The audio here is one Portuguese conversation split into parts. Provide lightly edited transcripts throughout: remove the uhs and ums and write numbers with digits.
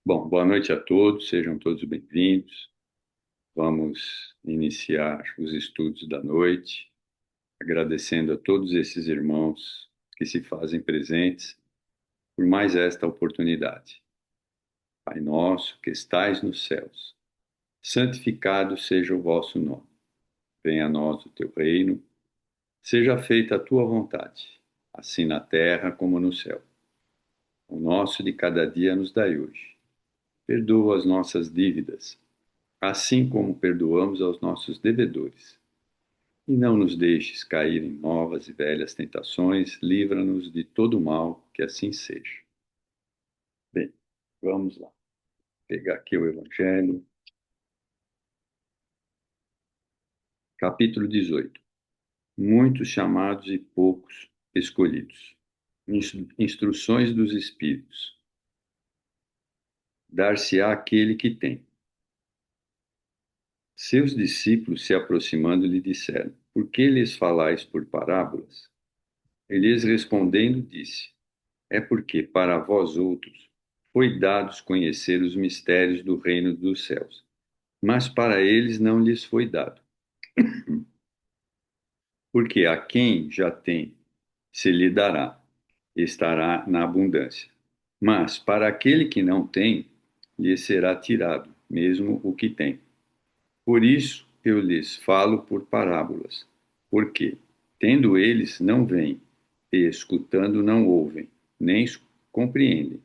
Bom, boa noite a todos, sejam todos bem-vindos. Vamos iniciar os estudos da noite, agradecendo a todos esses irmãos que se fazem presentes por mais esta oportunidade. Pai nosso, que estais nos céus, santificado seja o vosso nome. Venha a nós o teu reino, seja feita a tua vontade, assim na terra como no céu. O nosso de cada dia nos dai hoje. Perdoa as nossas dívidas, assim como perdoamos aos nossos devedores. E não nos deixes cair em novas e velhas tentações, livra-nos de todo mal, que assim seja. Bem, vamos lá. Pegar aqui o Evangelho, capítulo 18. Muitos chamados e poucos escolhidos. Instruções dos Espíritos. Dar-se-á aquele que tem. Seus discípulos, se aproximando, lhe disseram: Por que lhes falais por parábolas? Ele lhes respondendo, disse: É porque para vós outros foi dados conhecer os mistérios do reino dos céus, mas para eles não lhes foi dado. Porque a quem já tem, se lhe dará, estará na abundância. Mas para aquele que não tem, lhe será tirado, mesmo o que tem. Por isso eu lhes falo por parábolas, porque, tendo eles, não veem, e escutando, não ouvem, nem compreendem.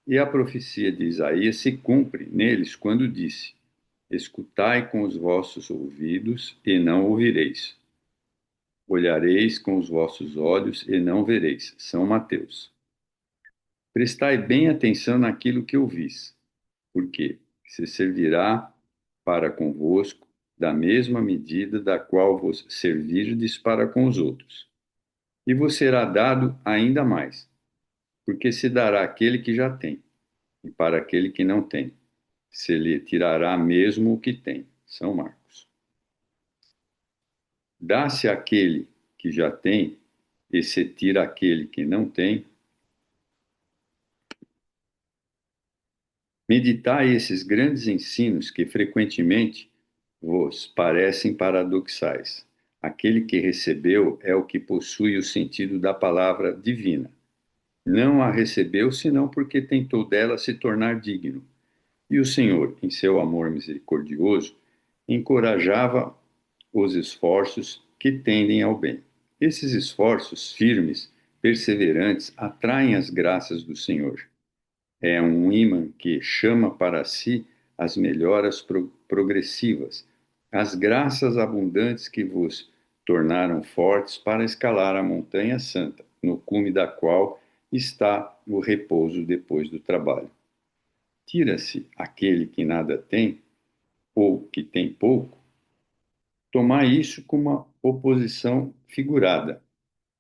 E a profecia de Isaías se cumpre neles quando disse: Escutai com os vossos ouvidos e não ouvireis. Olhareis com os vossos olhos e não vereis. São Mateus. Prestai bem atenção naquilo que ouvis, porque se servirá para convosco da mesma medida da qual vos servirdes para com os outros. E vos será dado ainda mais, porque se dará àquele que já tem, e para aquele que não tem se lhe tirará mesmo o que tem. São Marcos. Dá-se àquele que já tem, e se tira aquele que não tem. Meditai esses grandes ensinos que frequentemente vos parecem paradoxais. Aquele que recebeu é o que possui o sentido da palavra divina. Não a recebeu senão porque tentou dela se tornar digno. E o Senhor, em seu amor misericordioso, encorajava os esforços que tendem ao bem. Esses esforços firmes, perseverantes, atraem as graças do Senhor. É um ímã que chama para si as melhoras progressivas, as graças abundantes que vos tornaram fortes para escalar a montanha santa, no cume da qual está o repouso depois do trabalho. Tira-se aquele que nada tem, ou que tem pouco, tomar isso como uma oposição figurada.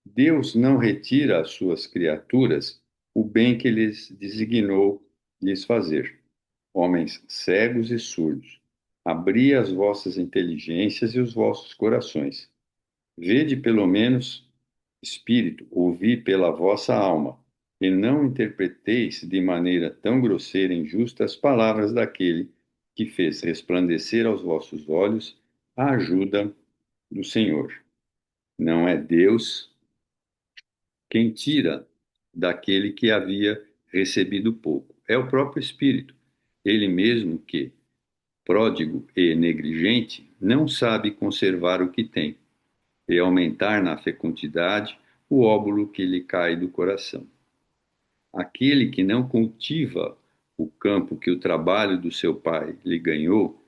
Deus não retira às suas criaturas o bem que lhes designou lhes fazer. Homens cegos e surdos, abri as vossas inteligências e os vossos corações. Vede pelo menos, espírito, ouvi pela vossa alma, e não interpreteis de maneira tão grosseira e injusta as palavras daquele que fez resplandecer aos vossos olhos a ajuda do Senhor. Não é Deus quem tira daquele que havia recebido pouco. É o próprio Espírito, ele mesmo que, pródigo e negligente, não sabe conservar o que tem e aumentar na fecundidade o óbolo que lhe cai do coração. Aquele que não cultiva o campo que o trabalho do seu pai lhe ganhou,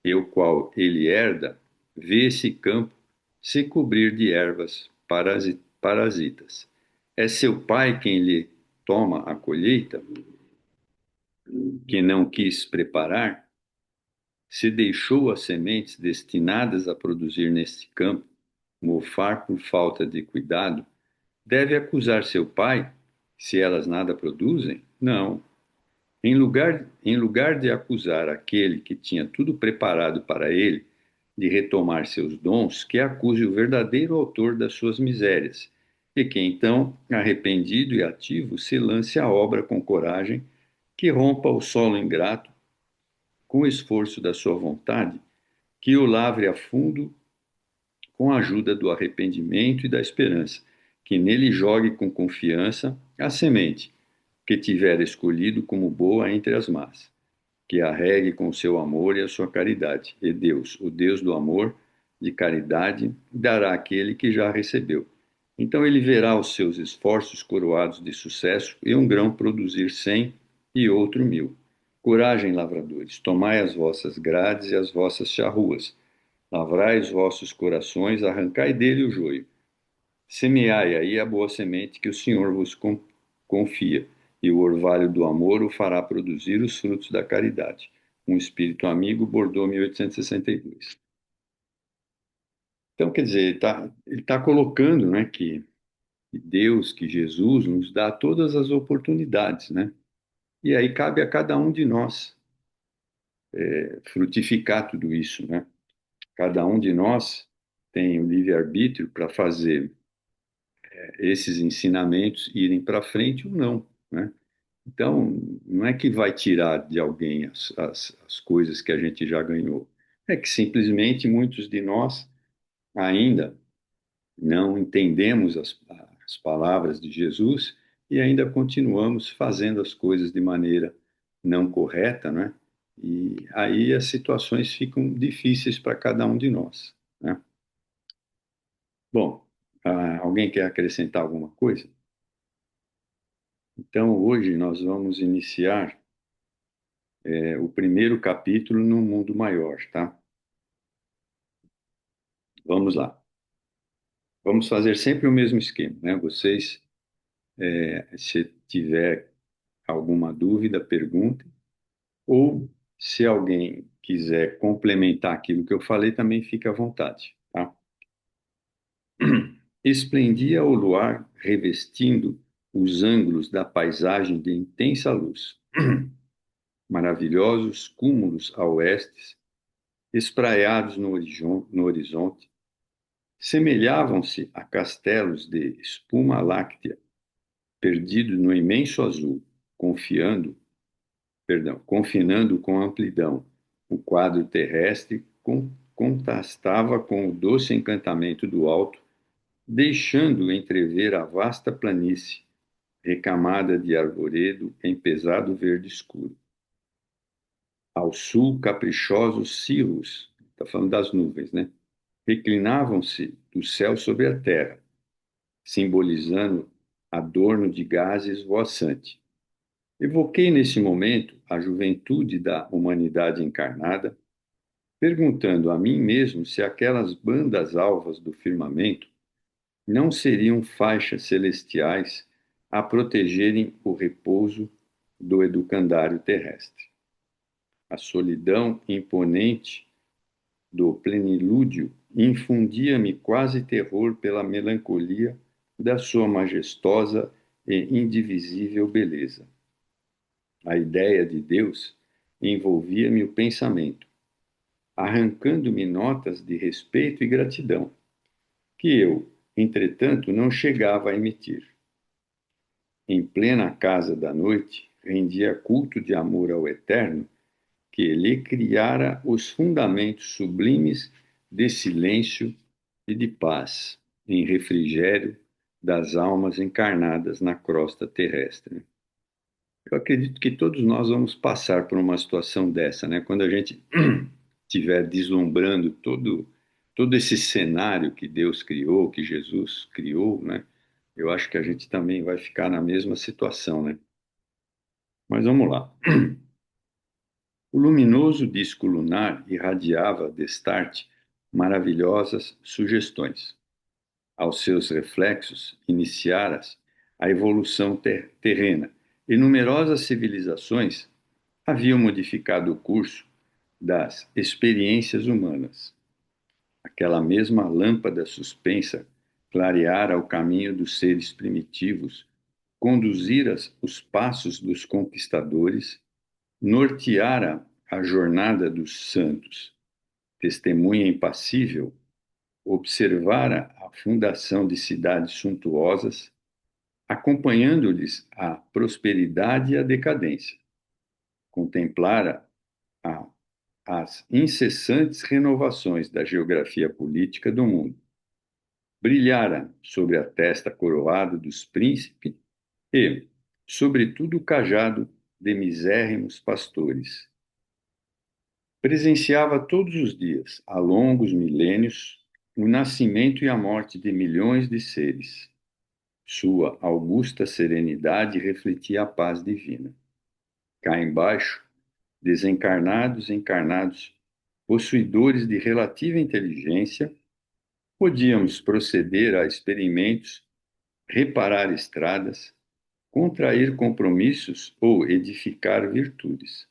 e o qual ele herda, vê esse campo se cobrir de ervas parasitas. É seu pai quem lhe toma a colheita, que não quis preparar, se deixou as sementes destinadas a produzir neste campo mofar por falta de cuidado, deve acusar seu pai se elas nada produzem? Não. Em lugar de acusar aquele que tinha tudo preparado para ele de retomar seus dons, que acuse o verdadeiro autor das suas misérias, e que então, arrependido e ativo, se lance à obra com coragem, que rompa o solo ingrato com o esforço da sua vontade, que o lavre a fundo com a ajuda do arrependimento e da esperança, que nele jogue com confiança a semente que tiver escolhido como boa entre as más, que a regue com o seu amor e a sua caridade. E Deus, o Deus do amor, de caridade, dará àquele que já recebeu. Então ele verá os seus esforços coroados de sucesso e um grão produzir 100 e outro 1000. Coragem, lavradores, tomai as vossas grades e as vossas charruas, lavrai os vossos corações, arrancai dele o joio. Semeai aí a boa semente que o Senhor vos confia, e o orvalho do amor o fará produzir os frutos da caridade. Um espírito amigo, Bordeaux, 1862. Então, quer dizer, ele tá colocando, né, que Deus, que Jesus nos dá todas as oportunidades, né? E aí cabe a cada um de nós frutificar tudo isso, né? Cada um de nós tem o livre-arbítrio para fazer esses ensinamentos irem para frente ou não, né? Então, não é que vai tirar de alguém as coisas que a gente já ganhou. É que simplesmente muitos de nós ainda não entendemos as palavras de Jesus e ainda continuamos fazendo as coisas de maneira não correta, né? E aí as situações ficam difíceis para cada um de nós, né? Bom, alguém quer acrescentar alguma coisa? Então, hoje nós vamos iniciar o primeiro capítulo no mundo maior, tá? Vamos lá. Vamos fazer sempre o mesmo esquema, né? Vocês, se tiver alguma dúvida, perguntem. Ou, se alguém quiser complementar aquilo que eu falei, também fique à vontade, tá? Esplendia o luar revestindo os ângulos da paisagem de intensa luz. Maravilhosos cúmulos a oeste, espraiados no horizonte, semelhavam-se a castelos de espuma láctea, perdidos no imenso azul, confinando com amplidão. O quadro terrestre contrastava com o doce encantamento do alto, deixando entrever a vasta planície, recamada de arvoredo em pesado verde escuro. Ao sul, caprichosos cirros, está falando das nuvens, né? Reclinavam-se do céu sobre a terra, simbolizando adorno de gases voaçante. Evoquei nesse momento a juventude da humanidade encarnada, perguntando a mim mesmo se aquelas bandas alvas do firmamento não seriam faixas celestiais a protegerem o repouso do educandário terrestre. A solidão imponente do plenilúdio infundia-me quase terror pela melancolia da sua majestosa e indivisível beleza. A ideia de Deus envolvia-me o pensamento, arrancando-me notas de respeito e gratidão, que eu, entretanto, não chegava a emitir. Em plena casa da noite, rendia culto de amor ao Eterno, que lhe criara os fundamentos sublimes de silêncio e de paz, em refrigério das almas encarnadas na crosta terrestre. Eu acredito que todos nós vamos passar por uma situação dessa, né? Quando a gente estiver deslumbrando todo esse cenário que Deus criou, que Jesus criou, né? Eu acho que a gente também vai ficar na mesma situação, né? Mas vamos lá. O luminoso disco lunar irradiava destarte maravilhosas sugestões. Aos seus reflexos iniciara-se a evolução terrena, e numerosas civilizações haviam modificado o curso das experiências humanas. Aquela mesma lâmpada suspensa clareara o caminho dos seres primitivos, conduzira os passos dos conquistadores, norteara a jornada dos santos. Testemunha impassível, observara a fundação de cidades suntuosas, acompanhando-lhes a prosperidade e a decadência. contemplara a- as incessantes renovações da geografia política do mundo. Brilhara sobre a testa coroada dos príncipes e, sobretudo, o cajado de misérrimos pastores. Presenciava todos os dias, há longos milênios, o nascimento e a morte de milhões de seres. Sua augusta serenidade refletia a paz divina. Cá embaixo, desencarnados, encarnados, possuidores de relativa inteligência, podíamos proceder a experimentos, reparar estradas, contrair compromissos ou edificar virtudes.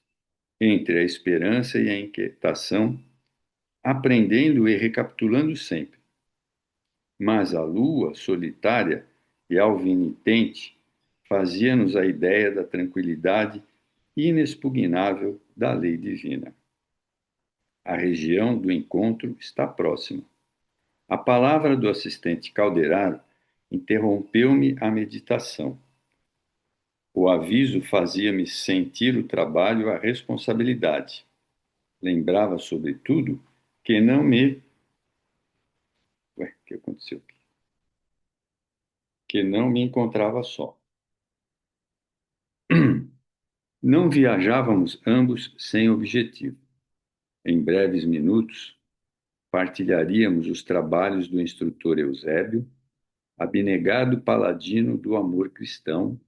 Entre a esperança e a inquietação, aprendendo e recapitulando sempre. Mas a lua, solitária e alvinitente, fazia-nos a ideia da tranquilidade inexpugnável da lei divina. A região do encontro está próxima. A palavra do assistente Calderaro interrompeu-me a meditação. O aviso fazia-me sentir o trabalho, a responsabilidade. Lembrava, sobretudo, que não me. Ué, o que aconteceu aqui? Que não me encontrava só. Não viajávamos ambos sem objetivo. Em breves minutos, partilharíamos os trabalhos do instrutor Eusébio, abnegado paladino do amor cristão,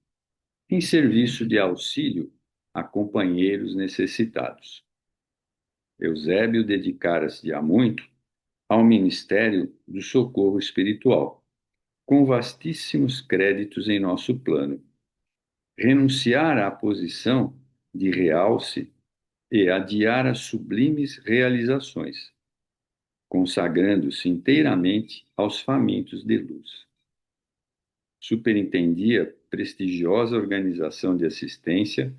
em serviço de auxílio a companheiros necessitados. Eusébio dedicara-se há muito ao ministério do socorro espiritual, com vastíssimos créditos em nosso plano. Renunciar à posição de realce e adiar as sublimes realizações, consagrando-se inteiramente aos famintos de luz. Superintendia prestigiosa organização de assistência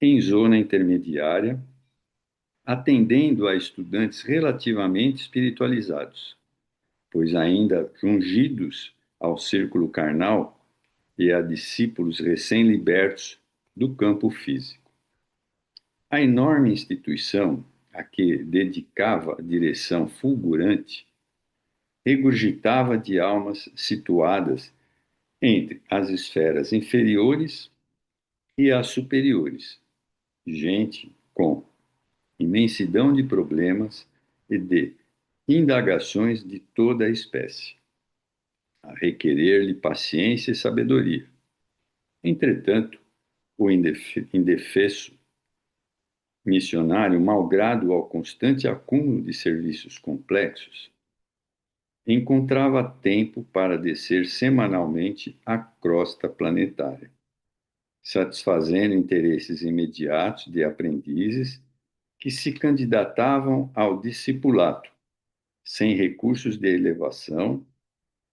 em zona intermediária, atendendo a estudantes relativamente espiritualizados, pois ainda jungidos ao círculo carnal e a discípulos recém-libertos do campo físico. A enorme instituição a que dedicava direção fulgurante regurgitava de almas situadas entre as esferas inferiores e as superiores, gente com imensidão de problemas e de indagações de toda a espécie, a requerer-lhe paciência e sabedoria. Entretanto, o indefeso missionário, malgrado ao constante acúmulo de serviços complexos, encontrava tempo para descer semanalmente a crosta planetária, satisfazendo interesses imediatos de aprendizes que se candidatavam ao discipulato, sem recursos de elevação,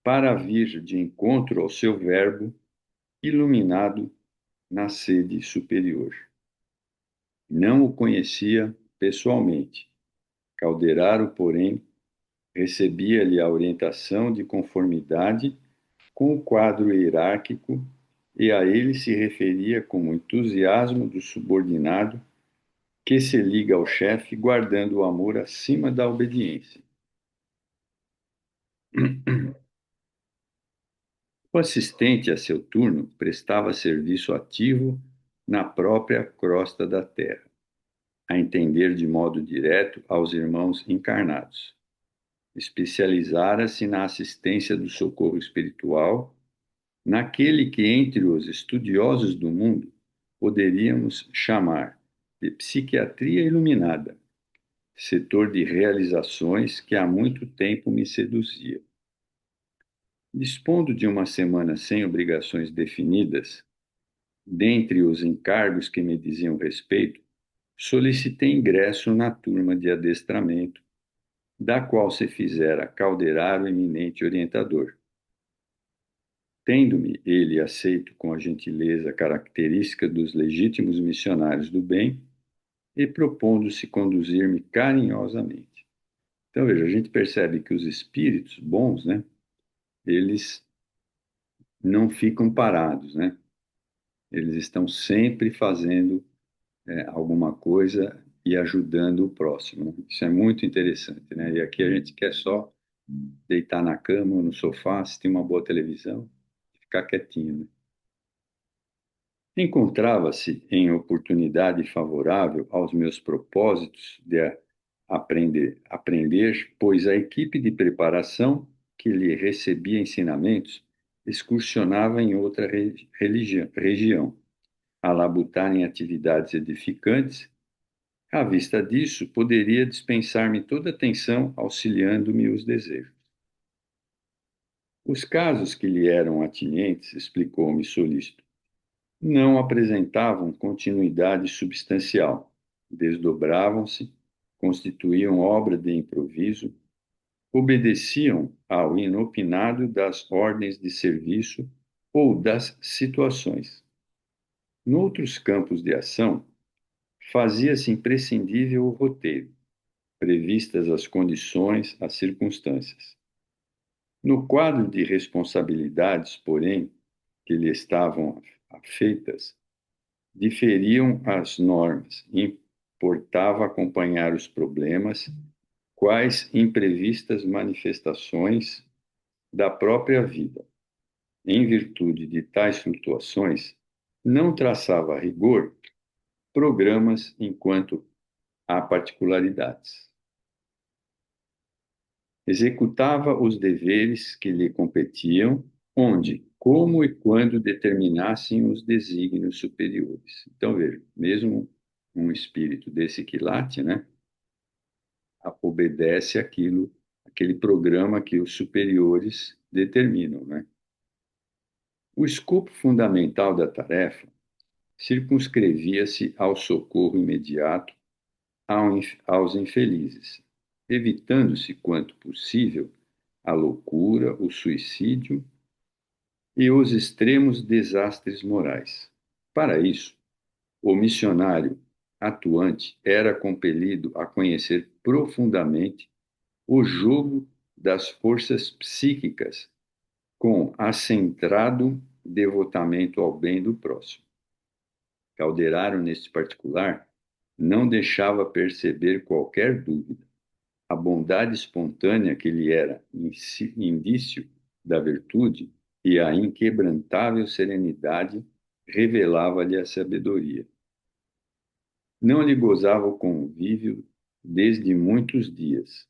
para vir de encontro ao seu verbo iluminado na sede superior. Não o conhecia pessoalmente. Calderaro, porém, recebia-lhe a orientação de conformidade com o quadro hierárquico e a ele se referia com o entusiasmo do subordinado que se liga ao chefe guardando o amor acima da obediência. O assistente, a seu turno, prestava serviço ativo na própria crosta da terra, a entender de modo direto aos irmãos encarnados. Especializara-se na assistência do socorro espiritual, naquele que entre os estudiosos do mundo poderíamos chamar de psiquiatria iluminada, setor de realizações que há muito tempo me seduzia. Dispondo de uma semana sem obrigações definidas, dentre os encargos que me diziam respeito, solicitei ingresso na turma de adestramento, da qual se fizera Calderaro eminente orientador. Tendo-me ele aceito com a gentileza característica dos legítimos missionários do bem e propondo-se conduzir-me carinhosamente. Então, veja, a gente percebe que os espíritos bons, né, eles não ficam parados, né? Eles estão sempre fazendo alguma coisa e ajudando o próximo, né? Isso é muito interessante, né? E aqui a gente quer só deitar na cama ou no sofá, assistir uma boa televisão, ficar quietinho, né? Encontrava-se em oportunidade favorável aos meus propósitos de aprender, pois a equipe de preparação que lhe recebia ensinamentos excursionava em outra região, a labutar em atividades edificantes. À vista disso, poderia dispensar-me toda atenção, auxiliando-me os desejos. Os casos que lhe eram atinentes, explicou-me solícito, não apresentavam continuidade substancial, desdobravam-se, constituíam obra de improviso, obedeciam ao inopinado das ordens de serviço ou das situações. Noutros campos de ação, fazia-se imprescindível o roteiro, previstas as condições, as circunstâncias. No quadro de responsabilidades, porém, que lhe estavam afeitas, diferiam as normas, importava acompanhar os problemas, quais imprevistas manifestações da própria vida. Em virtude de tais flutuações, não traçava a rigor programas enquanto há particularidades. Executava os deveres que lhe competiam, onde, como e quando determinassem os desígnios superiores. Então, veja, mesmo um espírito desse quilate, né, obedece aquele programa que os superiores determinam, né? O escopo fundamental da tarefa circunscrevia-se ao socorro imediato aos infelizes, evitando-se, quanto possível, a loucura, o suicídio e os extremos desastres morais. Para isso, o missionário atuante era compelido a conhecer profundamente o jogo das forças psíquicas com acentrado devotamento ao bem do próximo. Calderaro, neste particular, não deixava perceber qualquer dúvida. A bondade espontânea que lhe era indício da virtude e a inquebrantável serenidade revelava-lhe a sabedoria. Não lhe gozava o convívio desde muitos dias.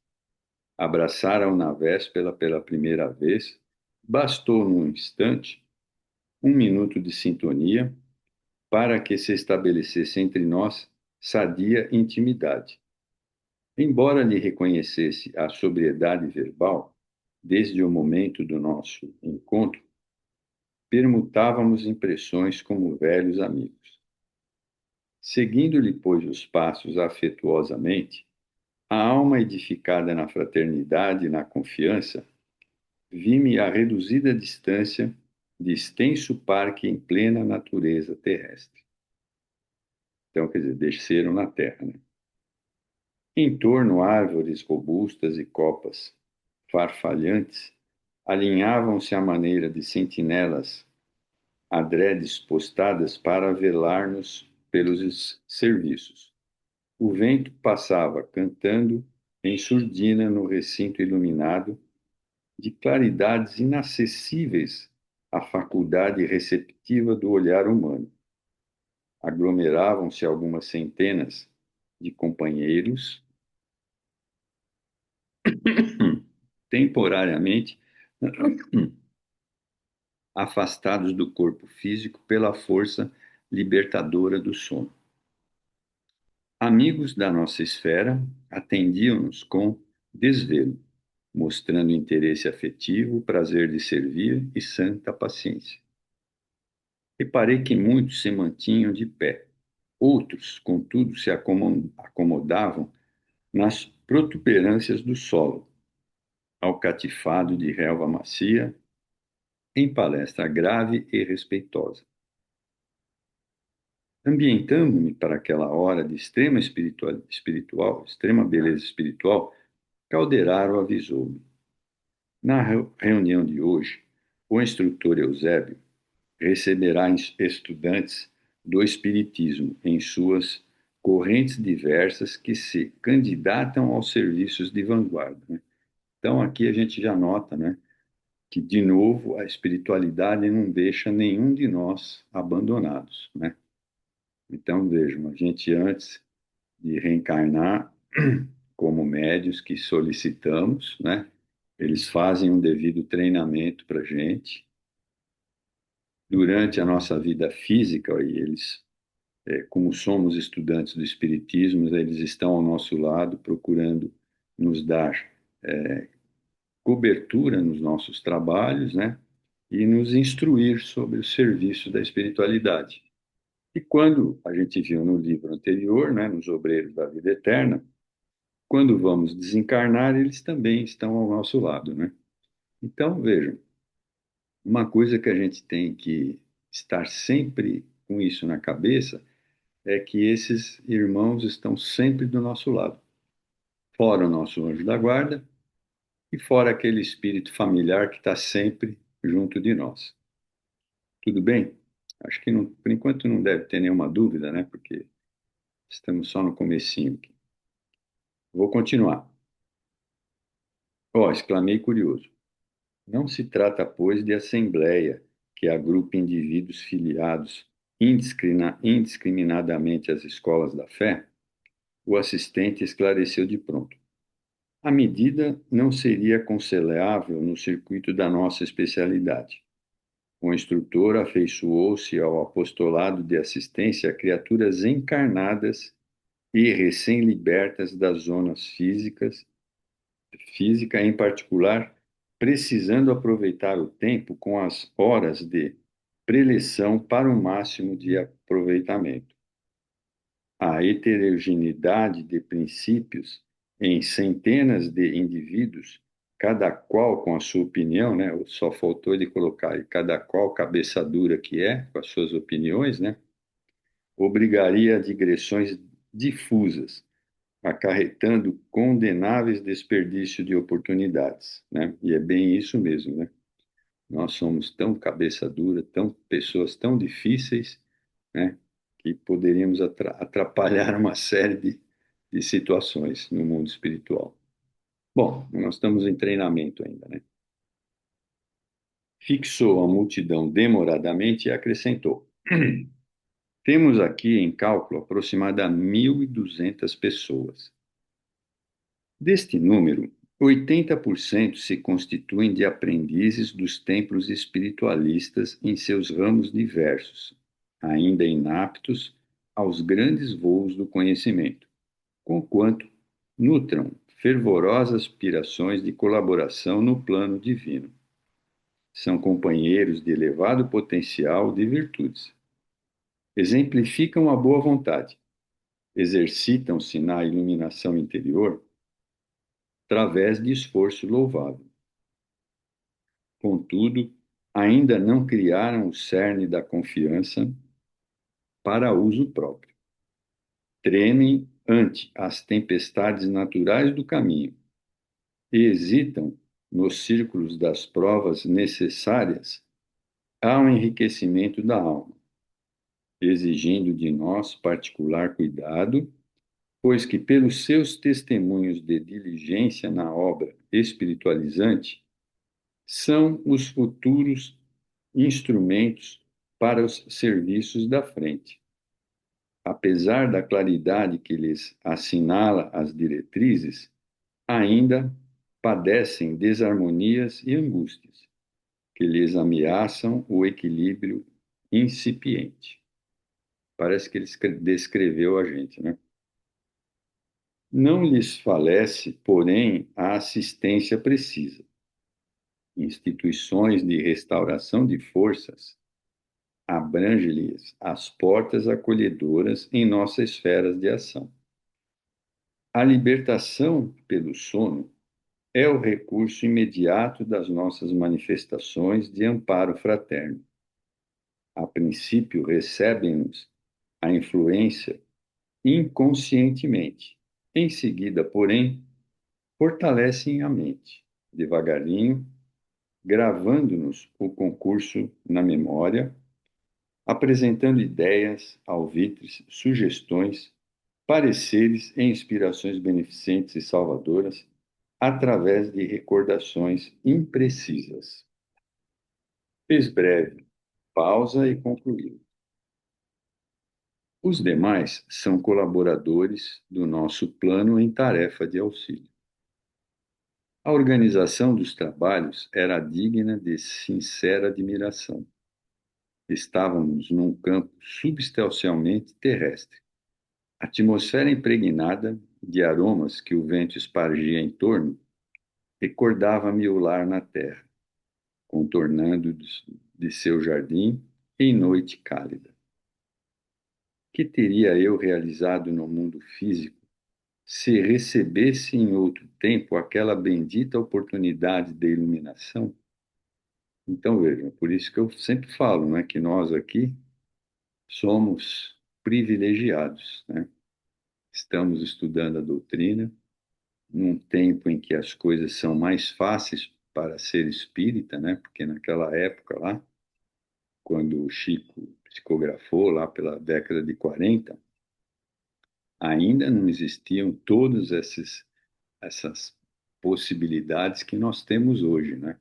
Abraçara-o na véspera pela primeira vez, bastou num instante, um minuto de sintonia, para que se estabelecesse entre nós sadia intimidade. Embora lhe reconhecesse a sobriedade verbal, desde o momento do nosso encontro, permutávamos impressões como velhos amigos. Seguindo-lhe, pois, os passos afetuosamente, a alma edificada na fraternidade e na confiança, vi-me a reduzida distância de extenso parque em plena natureza terrestre. Então, quer dizer, desceram na terra, né? Em torno, árvores robustas e copas farfalhantes alinhavam-se à maneira de sentinelas adredes postadas para velar-nos pelos serviços. O vento passava cantando em surdina no recinto iluminado de claridades inacessíveis à faculdade receptiva do olhar humano. Aglomeravam-se algumas centenas de companheiros temporariamente afastados do corpo físico pela força libertadora do sono. Amigos da nossa esfera atendiam-nos com desvelo, mostrando interesse afetivo, prazer de servir e santa paciência. Reparei que muitos se mantinham de pé, outros, contudo, se acomodavam nas protuberâncias do solo, alcatifado de relva macia, em palestra grave e respeitosa. Ambientando-me para aquela hora de extrema beleza espiritual, Calderaro avisou-me. Na reunião de hoje, o instrutor Eusébio receberá estudantes do Espiritismo em suas correntes diversas que se candidatam aos serviços de vanguarda, né? Então, aqui a gente já nota, né, que, de novo, a espiritualidade não deixa nenhum de nós abandonados, né? Então, vejam, a gente, antes de reencarnar, como médios que solicitamos, né, eles fazem um devido treinamento para a gente. Durante a nossa vida física, e eles, como somos estudantes do Espiritismo, eles estão ao nosso lado procurando nos dar cobertura nos nossos trabalhos, né? E nos instruir sobre o serviço da espiritualidade. E quando a gente viu no livro anterior, né, nos Obreiros da Vida Eterna, quando vamos desencarnar, eles também estão ao nosso lado, né? Então, vejam, uma coisa que a gente tem que estar sempre com isso na cabeça é que esses irmãos estão sempre do nosso lado, fora o nosso anjo da guarda e fora aquele espírito familiar que está sempre junto de nós. Tudo bem? Acho que não, por enquanto não deve ter nenhuma dúvida, né? Porque estamos só no comecinho aqui. Vou continuar. Ó, exclamei curioso. Não se trata, pois, de assembleia que agrupe indivíduos filiados indiscriminadamente às escolas da fé? O assistente esclareceu de pronto. A medida não seria aconselhável no circuito da nossa especialidade. O instrutor afeiçoou-se ao apostolado de assistência a criaturas encarnadas e recém-libertas das zonas física em particular, precisando aproveitar o tempo com as horas de preleção para o máximo de aproveitamento. A heterogeneidade de princípios em centenas de indivíduos, cada qual com a sua opinião, né? Só faltou ele colocar cada qual cabeça dura que é, com as suas opiniões, né? Obrigaria a digressões difusas, acarretando condenáveis desperdício de oportunidades, né? E é bem isso mesmo, né? Nós somos tão cabeça dura, tão pessoas tão difíceis, né? Que poderíamos atrapalhar uma série de situações no mundo espiritual. Bom, nós estamos em treinamento ainda, né? Fixou a multidão demoradamente e acrescentou: temos aqui em cálculo aproximadamente 1.200 pessoas. Deste número, 80% se constituem de aprendizes dos templos espiritualistas em seus ramos diversos, ainda inaptos aos grandes voos do conhecimento, conquanto nutram fervorosas aspirações de colaboração no plano divino. São companheiros de elevado potencial de virtudes. Exemplificam a boa vontade, exercitam-se na iluminação interior através de esforço louvável. Contudo, ainda não criaram o cerne da confiança para uso próprio. Tremem ante as tempestades naturais do caminho e hesitam nos círculos das provas necessárias ao enriquecimento da alma, exigindo de nós particular cuidado, pois que pelos seus testemunhos de diligência na obra espiritualizante são os futuros instrumentos para os serviços da frente. Apesar da claridade que lhes assinala as diretrizes, ainda padecem desarmonias e angústias, que lhes ameaçam o equilíbrio incipiente. Parece que ele descreveu a gente, né? Não lhes falece, porém, a assistência precisa. Instituições de restauração de forças abrange-lhes as portas acolhedoras em nossas esferas de ação. A libertação pelo sono é o recurso imediato das nossas manifestações de amparo fraterno. A princípio, recebem-nos a influência inconscientemente. Em seguida, porém, fortalecem a mente, devagarinho, gravando-nos o concurso na memória, apresentando ideias, alvitres, sugestões, pareceres e inspirações beneficentes e salvadoras através de recordações imprecisas. Fez breve pausa e concluiu. Os demais são colaboradores do nosso plano em tarefa de auxílio. A organização dos trabalhos era digna de sincera admiração. Estávamos num campo substancialmente terrestre. Atmosfera impregnada de aromas que o vento espargia em torno recordava-me o lar na terra, contornando de seu jardim em noite cálida. Que teria eu realizado no mundo físico se recebesse em outro tempo aquela bendita oportunidade de iluminação? Então, vejam, por isso que eu sempre falo, né, que nós aqui somos privilegiados, né? Estamos estudando a doutrina num tempo em que as coisas são mais fáceis para ser espírita, né? Porque naquela época lá, quando o Chico psicografou lá pela década de 40, ainda não existiam todas essas possibilidades que nós temos hoje, né?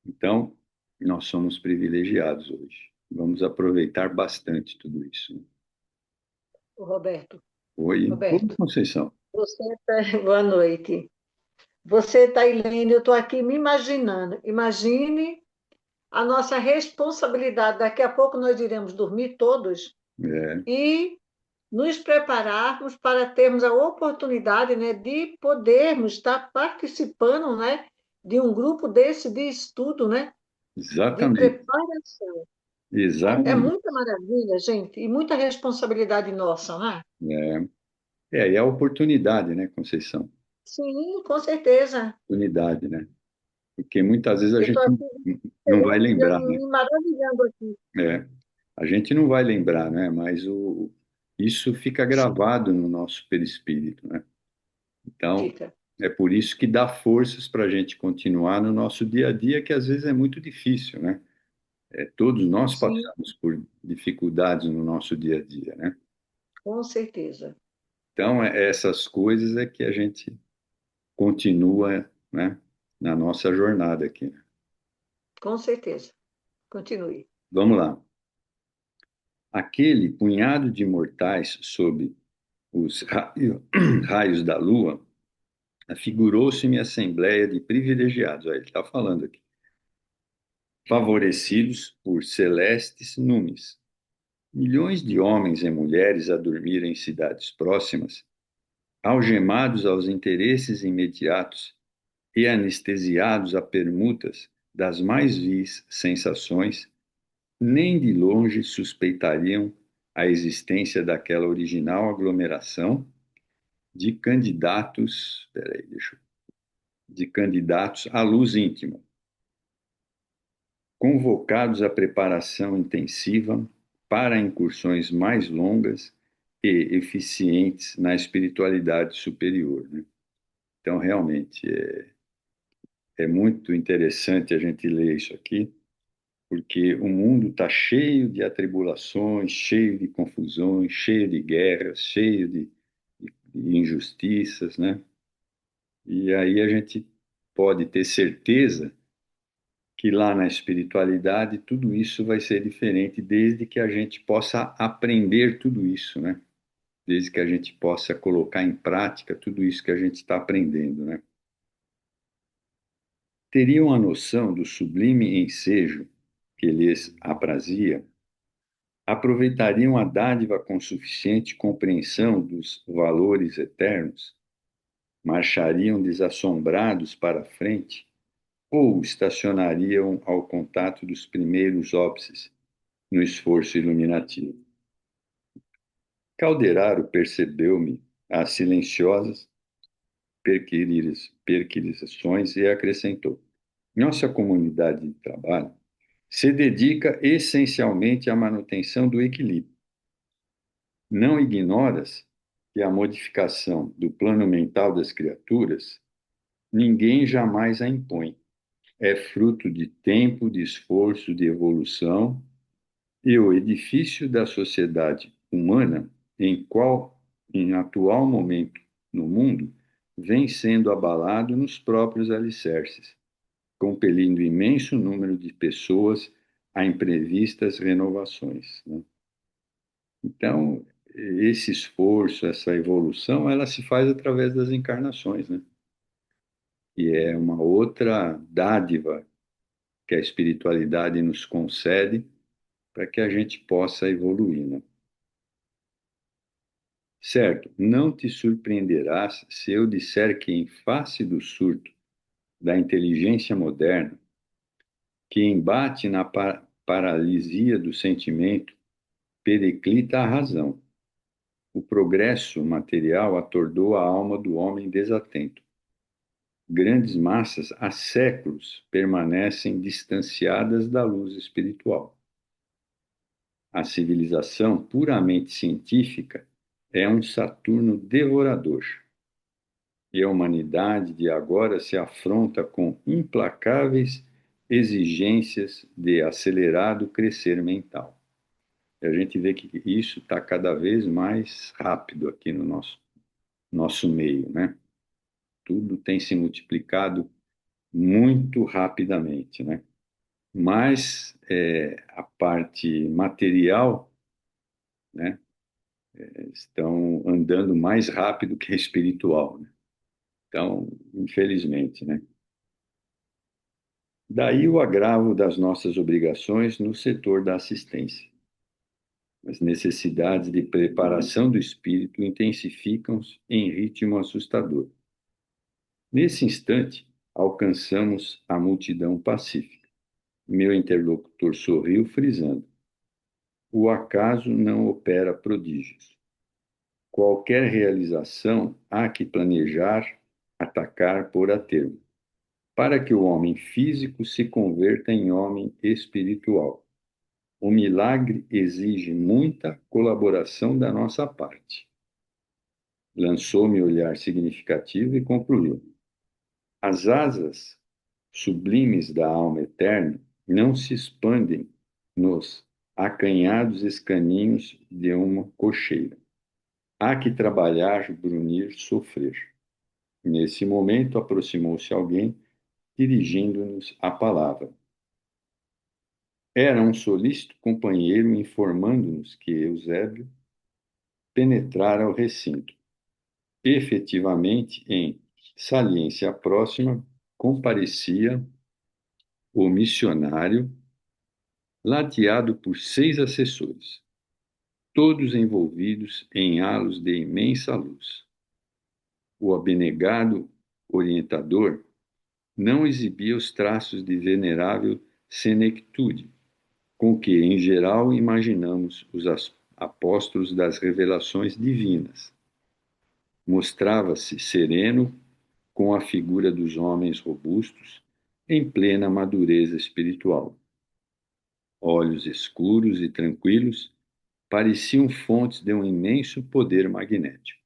Então, nós somos privilegiados hoje. Vamos aproveitar bastante tudo isso, né? Roberto, Oi, oi, Roberto, Conceição. você tá... Boa noite. Você, Tailene, eu estou aqui me imaginando. Imagine a nossa responsabilidade. Daqui a pouco nós iremos dormir todos É, e nos prepararmos para termos a oportunidade, né, de podermos estar participando, né, de um grupo desse de estudo, né, de exatamente, preparação. É exatamente. muita maravilha, gente, e muita responsabilidade nossa, né? E a oportunidade, né, Conceição? Sim, com certeza. Oportunidade, né? Porque muitas vezes a Eu estou gente aqui não vai lembrar, né? me maravilhando aqui. É, a gente não vai lembrar, né? Mas isso fica Sim, gravado no nosso perispírito, né? Então, fica. é por isso que dá forças para a gente continuar no nosso dia a dia, que às vezes é muito difícil, né? Todos nós Sim, passamos por dificuldades no nosso dia a dia, né? com certeza. Então, essas coisas é que a gente continua, né, na nossa jornada aqui, né? Com certeza. Continue. Vamos lá. Aquele punhado de mortais sob os raios da lua afigurou-se-me assembleia de privilegiados. Aí ele está falando aqui. Favorecidos por celestes numes. Milhões de homens e mulheres a dormir em cidades próximas, algemados aos interesses imediatos e anestesiados a permutas das mais vis sensações, nem de longe suspeitariam a existência daquela original aglomeração de candidatos, peraí, de candidatos à luz íntima, convocados à preparação intensiva para incursões mais longas e eficientes na espiritualidade superior, né? Então, realmente, é muito interessante a gente ler isso aqui, porque o mundo está cheio de atribulações, cheio de confusões, cheio de guerras, cheio de injustiças, né? E aí a gente pode ter certeza que lá na espiritualidade tudo isso vai ser diferente, desde que a gente possa aprender tudo isso, né? Desde que a gente possa colocar em prática tudo isso que a gente está aprendendo, né? Teriam a noção do sublime ensejo que lhes aprazia, aproveitariam a dádiva com suficiente compreensão dos valores eternos, marchariam desassombrados para a frente ou estacionariam ao contato dos primeiros óbices no esforço iluminativo. Calderaro percebeu-me as silenciosas perquisições e acrescentou: nossa comunidade de trabalho se dedica essencialmente à manutenção do equilíbrio. Não ignoras que a modificação do plano mental das criaturas ninguém jamais a impõe. É fruto de tempo, de esforço, de evolução, e o edifício da sociedade humana, em qual em atual momento no mundo, vem sendo abalado nos próprios alicerces, compelindo imenso número de pessoas a imprevistas renovações, né? Então, esse esforço, essa evolução, ela se faz através das encarnações, né? E é uma outra dádiva que a espiritualidade nos concede para que a gente possa evoluir, né? Certo, não te surpreenderás se eu disser que, em face do surto da inteligência moderna, que embate na paralisia do sentimento, periclita a razão. O progresso material atordou a alma do homem desatento. Grandes massas há séculos permanecem distanciadas da luz espiritual. A civilização puramente científica é um Saturno devorador, e a humanidade de agora se afronta com implacáveis exigências de acelerado crescer mental. E a gente vê que isso está cada vez mais rápido aqui no nosso meio, né? Tudo tem se multiplicado muito rapidamente, né? Mas a parte material, né, estão andando mais rápido que a espiritual, né? Então, infelizmente, né? Daí o agravo das nossas obrigações no setor da assistência. As necessidades de preparação do espírito intensificam-se em ritmo assustador. Nesse instante, alcançamos a multidão pacífica. Meu interlocutor sorriu, frisando: o acaso não opera prodígios. Qualquer realização há que planejar, atacar por a termo, para que o homem físico se converta em homem espiritual. O milagre exige muita colaboração da nossa parte. Lançou-me olhar significativo e concluiu: as asas sublimes da alma eterna não se expandem nos acanhados escaninhos de uma cocheira. Há que trabalhar, brunir, sofrer. Nesse momento aproximou-se alguém, dirigindo-nos a palavra. Era um solícito companheiro informando-nos que Eusébio penetrara o recinto. Efetivamente, em saliência próxima, comparecia o missionário, ladeado por 6 assessores, todos envolvidos em halos de imensa luz. O abnegado orientador não exibia os traços de venerável senectude, com que, em geral, imaginamos os apóstolos das revelações divinas. Mostrava-se sereno, com a figura dos homens robustos, em plena madureza espiritual. Olhos escuros e tranquilos pareciam fontes de um imenso poder magnético.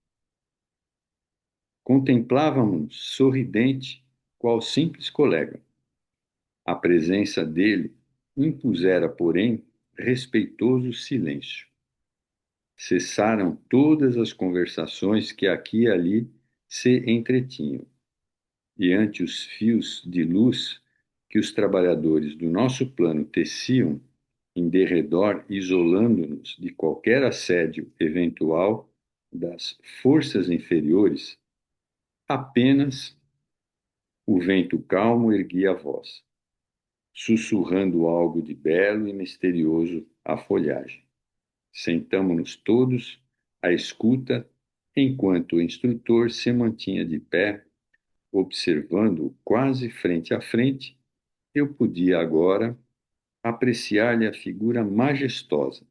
Contemplávamos sorridente, qual simples colega. A presença dele impusera, porém, respeitoso silêncio. Cessaram todas as conversações que aqui e ali se entretinham, e ante os fios de luz que os trabalhadores do nosso plano teciam em derredor, isolando-nos de qualquer assédio eventual das forças inferiores, apenas o vento calmo erguia a voz, sussurrando algo de belo e misterioso à folhagem. Sentamo-nos todos à escuta, enquanto o instrutor se mantinha de pé, observando-o quase frente a frente. Eu podia agora apreciar-lhe a figura majestosa,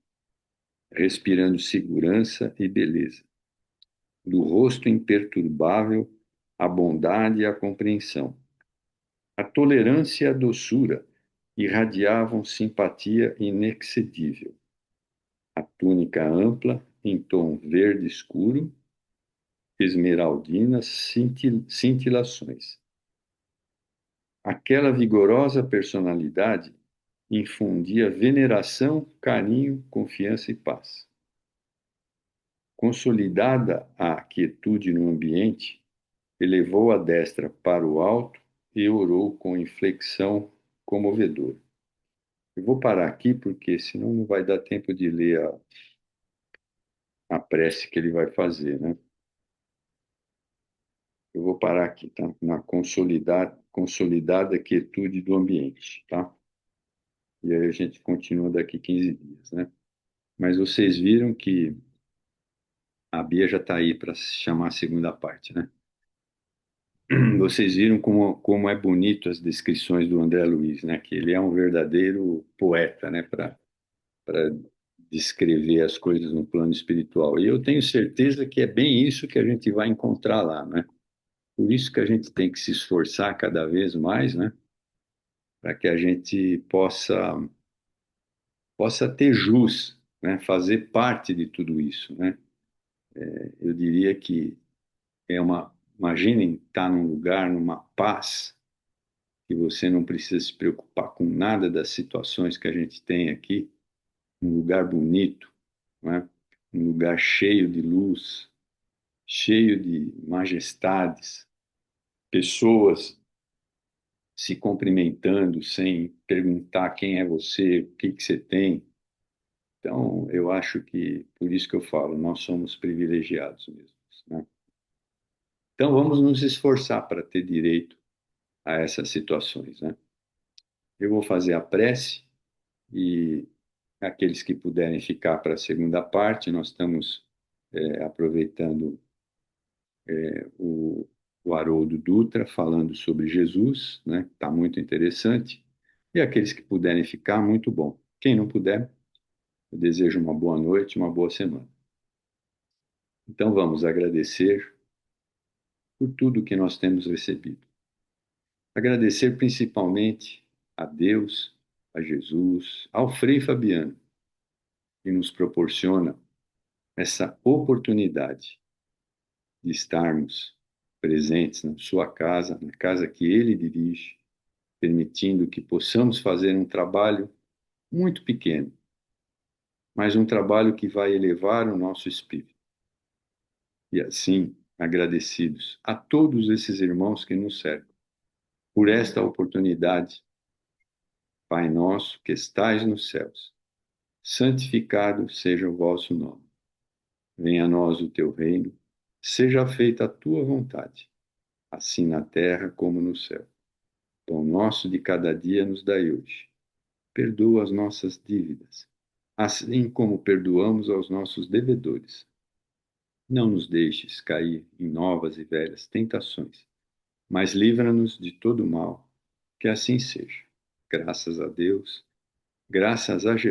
respirando segurança e beleza. Do rosto imperturbável, a bondade e a compreensão. A tolerância e a doçura irradiavam simpatia inexcedível. A túnica ampla, em tom verde escuro, esmeraldinas cintilações. Aquela vigorosa personalidade infundia veneração, carinho, confiança e paz. Consolidada a quietude no ambiente, elevou a destra para o alto e orou com inflexão comovedora. Eu vou parar aqui porque senão não vai dar tempo de ler a prece que ele vai fazer, né? Eu vou parar aqui, tá? Na consolidada quietude do ambiente, tá? E aí a gente continua daqui 15 dias, né? Mas vocês viram que a Bia já está aí para chamar a segunda parte, né? Vocês viram como é bonito as descrições do André Luiz, né? Que ele é um verdadeiro poeta, né? Para descrever as coisas no plano espiritual. E eu tenho certeza que é bem isso que a gente vai encontrar lá, né? Por isso que a gente tem que se esforçar cada vez mais, né? Para que a gente possa ter jus, né? Fazer parte de tudo isso, né? Eu diria que imaginem estar num lugar, numa paz, que você não precisa se preocupar com nada das situações que a gente tem aqui, um lugar bonito, né? Um lugar cheio de luz, cheio de majestades, pessoas se cumprimentando sem perguntar quem é você, o que que você tem. Então, eu acho que, por isso que eu falo, nós somos privilegiados mesmo, né? Então, vamos nos esforçar para ter direito a essas situações, né? Eu vou fazer a prece e aqueles que puderem ficar para a segunda parte, nós estamos aproveitando o, o Haroldo Dutra falando sobre Jesus, né? Está muito interessante. E aqueles que puderem ficar, muito bom. Quem não puder, eu desejo uma boa noite, uma boa semana. Então vamos agradecer por tudo que nós temos recebido. Agradecer principalmente a Deus, a Jesus, ao Frei Fabiano, que nos proporciona essa oportunidade de estarmos presentes na sua casa, na casa que ele dirige, permitindo que possamos fazer um trabalho muito pequeno, mas um trabalho que vai elevar o nosso espírito. E assim, agradecidos a todos esses irmãos que nos cercam por esta oportunidade. Pai nosso que estais nos céus, santificado seja o vosso nome. Venha a nós o teu reino, seja feita a tua vontade, assim na terra como no céu. Pão nosso de cada dia nos dai hoje. Perdoa as nossas dívidas, assim como perdoamos aos nossos devedores. Não nos deixes cair em novas e velhas tentações, mas livra-nos de todo mal, que assim seja. Graças a Deus, graças a Jesus.